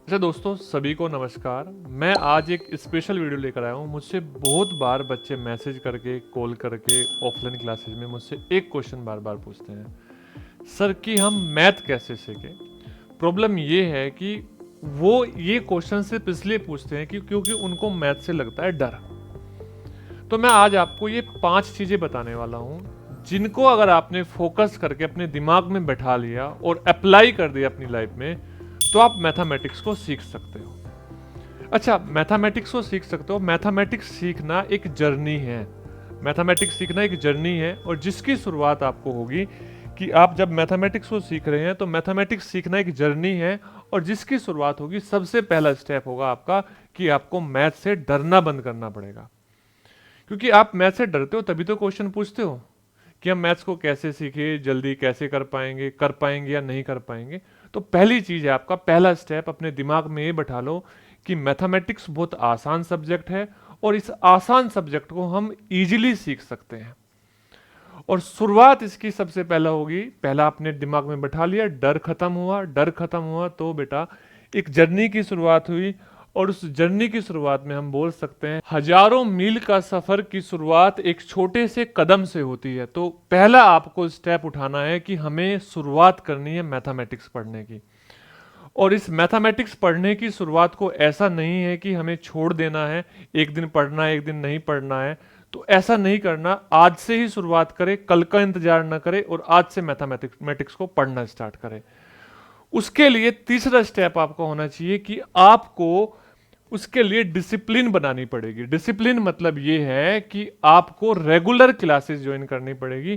अच्छा दोस्तों, सभी को नमस्कार। मैं आज एक स्पेशल वीडियो लेकर आया हूँ। मुझसे बहुत बार बच्चे मैसेज करके, कॉल करके, ऑफलाइन क्लासेस में मुझसे एक क्वेश्चन बार बार पूछते हैं, सर कि हम मैथ कैसे सीखें। प्रॉब्लम ये है कि वो ये क्वेश्चन सिर्फ इसलिए पूछते हैं कि क्योंकि उनको मैथ से लगता है डर। तो मैं आज आपको ये 5 चीज़ें बताने वाला हूँ, जिनको अगर आपने फोकस करके अपने दिमाग में बैठा लिया और अप्लाई कर दिया अपनी लाइफ में, तो आप मैथमेटिक्स को सीख सकते हो। अच्छा, मैथमेटिक्स को सीख सकते हो। मैथमेटिक्स सीखना एक जर्नी है। मैथमेटिक्स सीखना एक जर्नी है, और जिसकी शुरुआत आपको होगी कि आप जब मैथमेटिक्स को सीख रहे हैं, तो मैथमेटिक्स सीखना एक जर्नी है, और जिसकी शुरुआत होगी, सबसे पहला स्टेप होगा आपका कि आपको मैथ से डरना बंद करना पड़ेगा। क्योंकि आप मैथ से डरते हो तभी तो क्वेश्चन पूछते हो कि हम मैथ्स को कैसे सीखे, जल्दी कैसे कर पाएंगे या नहीं कर पाएंगे। तो पहली चीज है, आपका पहला स्टेप अपने दिमाग में ये बैठा लो कि मैथमेटिक्स बहुत आसान सब्जेक्ट है, और इस आसान सब्जेक्ट को हम इजीली सीख सकते हैं। और शुरुआत इसकी सबसे पहला होगी, पहला अपने दिमाग में बैठा लिया, डर खत्म हुआ तो बेटा एक जर्नी की शुरुआत हुई। और उस जर्नी की शुरुआत में हम बोल सकते हैं, हजारों मील का सफर की शुरुआत एक छोटे से कदम से होती है। तो पहला आपको स्टेप उठाना है कि हमें शुरुआत करनी है मैथमेटिक्स पढ़ने की। और इस मैथमेटिक्स पढ़ने की शुरुआत को ऐसा नहीं है कि हमें छोड़ देना है, एक दिन पढ़ना है एक दिन नहीं पढ़ना है। तो ऐसा नहीं करना, आज से ही शुरुआत करें, कल का इंतजार ना करें, और आज से मैथमेटिक्स को पढ़ना स्टार्ट करें। उसके लिए तीसरा स्टेप आपका होना चाहिए कि आपको उसके लिए डिसिप्लिन बनानी पड़ेगी। डिसिप्लिन मतलब ये है कि आपको रेगुलर क्लासेस ज्वाइन करनी पड़ेगी,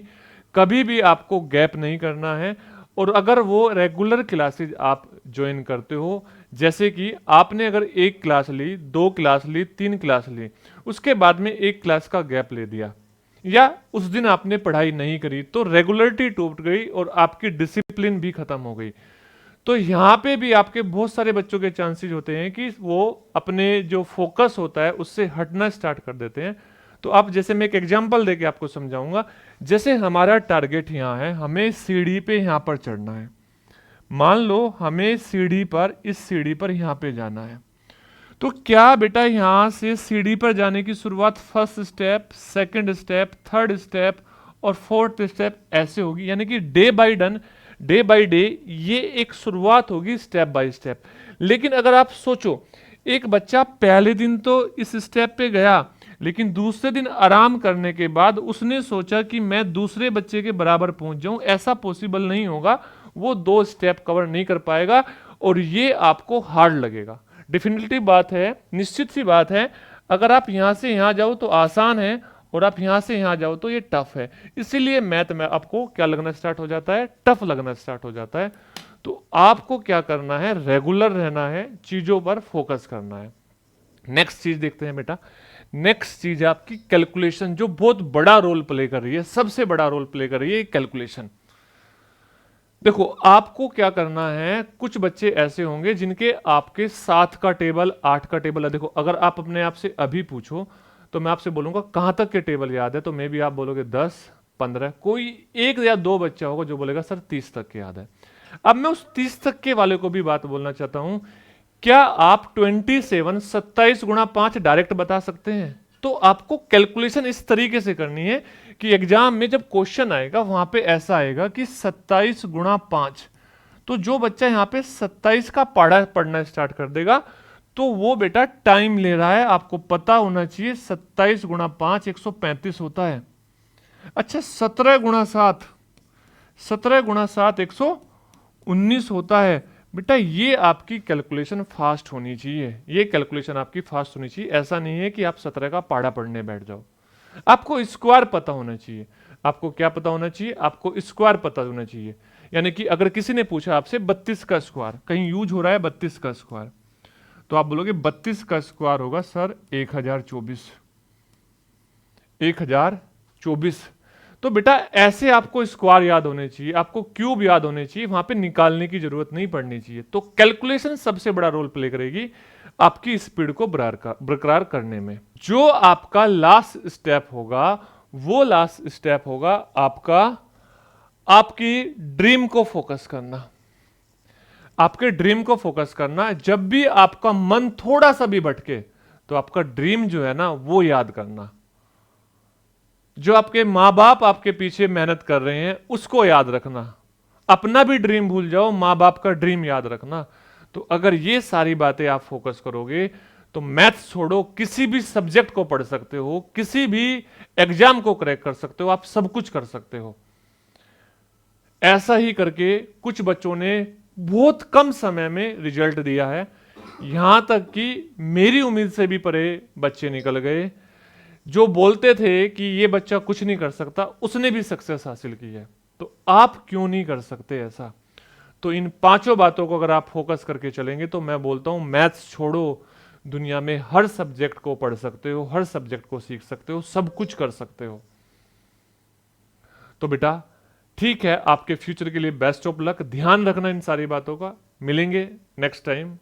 कभी भी आपको गैप नहीं करना है। और अगर वो रेगुलर क्लासेस आप ज्वाइन करते हो, जैसे कि आपने अगर एक क्लास ली, दो क्लास ली, तीन क्लास ली, उसके बाद में एक क्लास का गैप ले दिया, या उस दिन आपने पढ़ाई नहीं करी, तो रेगुलरिटी टूट गई और आपकी डिसिप्लिन भी खत्म हो गई। तो यहाँ पे भी आपके बहुत सारे बच्चों के चांसेस होते हैं कि वो अपने जो फोकस होता है उससे हटना स्टार्ट कर देते हैं। तो आप जैसे, मैं एक एग्जांपल देके आपको समझाऊंगा। जैसे हमारा टारगेट यहाँ है, हमें सीढ़ी पे यहाँ पर चढ़ना है। मान लो हमें सीढ़ी पर, इस सीढ़ी पर यहाँ पे जाना है। तो क्या बेटा यहाँ से सीढ़ी पर जाने की शुरुआत first step, second step, third step और फोर्थ स्टेप ऐसे होगी, यानी कि डे बाय डे ये एक शुरुआत होगी स्टेप बाय स्टेप। लेकिन अगर आप सोचो, एक बच्चा पहले दिन तो इस स्टेप पे गया, लेकिन दूसरे दिन आराम करने के बाद उसने सोचा कि मैं दूसरे बच्चे के बराबर पहुंच जाऊं, ऐसा पॉसिबल नहीं होगा। वो दो स्टेप कवर नहीं कर पाएगा, और ये आपको हार्ड लगेगा। डेफिनेटली बात है, निश्चित सी बात है। अगर आप यहां से यहां जाओ तो आसान है, और आप यहां से यहां जाओ तो ये टफ है। इसीलिए मैथ में आपको क्या लगना स्टार्ट हो जाता है, टफ लगना स्टार्ट हो जाता है। तो आपको क्या करना है, रेगुलर रहना है, चीजों पर फोकस करना है। नेक्स्ट चीज देखते हैं बेटा। नेक्स्ट चीज है आपकी कैलकुलेशन, जो बहुत बड़ा रोल प्ले कर रही है, सबसे बड़ा रोल प्ले कर रही है कैलकुलेशन। देखो, आपको क्या करना है, कुछ बच्चे ऐसे होंगे जिनके आपके 7 का टेबल, 8 का टेबल है। देखो, अगर आप अपने आप से अभी पूछो तो मैं आपसे बोलूंगा कहां तक के टेबल याद है, तो मे भी आप बोलोगे 10, 15। कोई एक या दो बच्चा होगा जो बोलेगा सर 30 तक के याद है। अब मैं उस 30 तक के वाले को भी बात बोलना चाहता हूं, क्या आप 27 गुणा 5 डायरेक्ट बता सकते हैं? तो आपको कैलकुलेशन इस तरीके से करनी है कि एग्जाम में जब क्वेश्चन आएगा वहां पे ऐसा आएगा कि 27 गुणा 5। तो जो बच्चा यहाँ पे 27 का पढ़ा पढ़ना स्टार्ट कर देगा, तो वो बेटा टाइम ले रहा है। आपको पता होना चाहिए 27 गुणा 5 135 होता है। अच्छा, 17 गुणा 7 119 होता है। बेटा ये आपकी कैलकुलेशन फास्ट होनी चाहिए, ये कैलकुलेशन आपकी फास्ट होनी चाहिए। ऐसा नहीं है कि आप 17 का पढ़ा पढ़ने बैठ जाओ। आपको स्क्वायर पता होना चाहिए। आपको क्या पता होना चाहिए? आपको स्क्वायर पता होना चाहिए। यानी कि अगर किसी ने पूछा आपसे 32 का स्क्वायर, कहीं यूज हो रहा है 32 का स्क्वायर, तो आप बोलोगे 32 का स्क्वायर होगा सर 1024। 1024। तो बेटा ऐसे आपको स्क्वायर याद होने चाहिए, आपको क्यूब याद होने चाहिए, वहां पे निकालने की जरूरत नहीं पड़नी चाहिए। तो कैलकुलेशन सबसे बड़ा रोल प्ले करेगी आपकी स्पीड को बरकरार करने में। जो आपका लास्ट स्टेप होगा, वो लास्ट स्टेप होगा आपका, आपकी ड्रीम को फोकस करना। आपके ड्रीम को फोकस करना। जब भी आपका मन थोड़ा सा भी भटके तो आपका ड्रीम जो है ना वो याद करना। जो आपके माँ बाप आपके पीछे मेहनत कर रहे हैं उसको याद रखना। अपना भी ड्रीम भूल जाओ, माँ बाप का ड्रीम याद रखना। तो अगर ये सारी बातें आप फोकस करोगे तो मैथ्स छोड़ो, किसी भी सब्जेक्ट को पढ़ सकते हो, किसी भी एग्जाम को क्रैक कर सकते हो, आप सब कुछ कर सकते हो। ऐसा ही करके कुछ बच्चों ने बहुत कम समय में रिजल्ट दिया है। यहां तक कि मेरी उम्मीद से भी परे बच्चे निकल गए। जो बोलते थे कि ये बच्चा कुछ नहीं कर सकता, उसने भी सक्सेस हासिल की है। तो आप क्यों नहीं कर सकते ऐसा? तो इन पांचों बातों को अगर आप फोकस करके चलेंगे तो मैं बोलता हूं मैथ्स छोड़ो, दुनिया में हर सब्जेक्ट को पढ़ सकते हो, हर सब्जेक्ट को सीख सकते हो, सब कुछ कर सकते हो। तो बेटा ठीक है, आपके फ्यूचर के लिए बेस्ट ऑफ लक। ध्यान रखना इन सारी बातों का। मिलेंगे नेक्स्ट टाइम।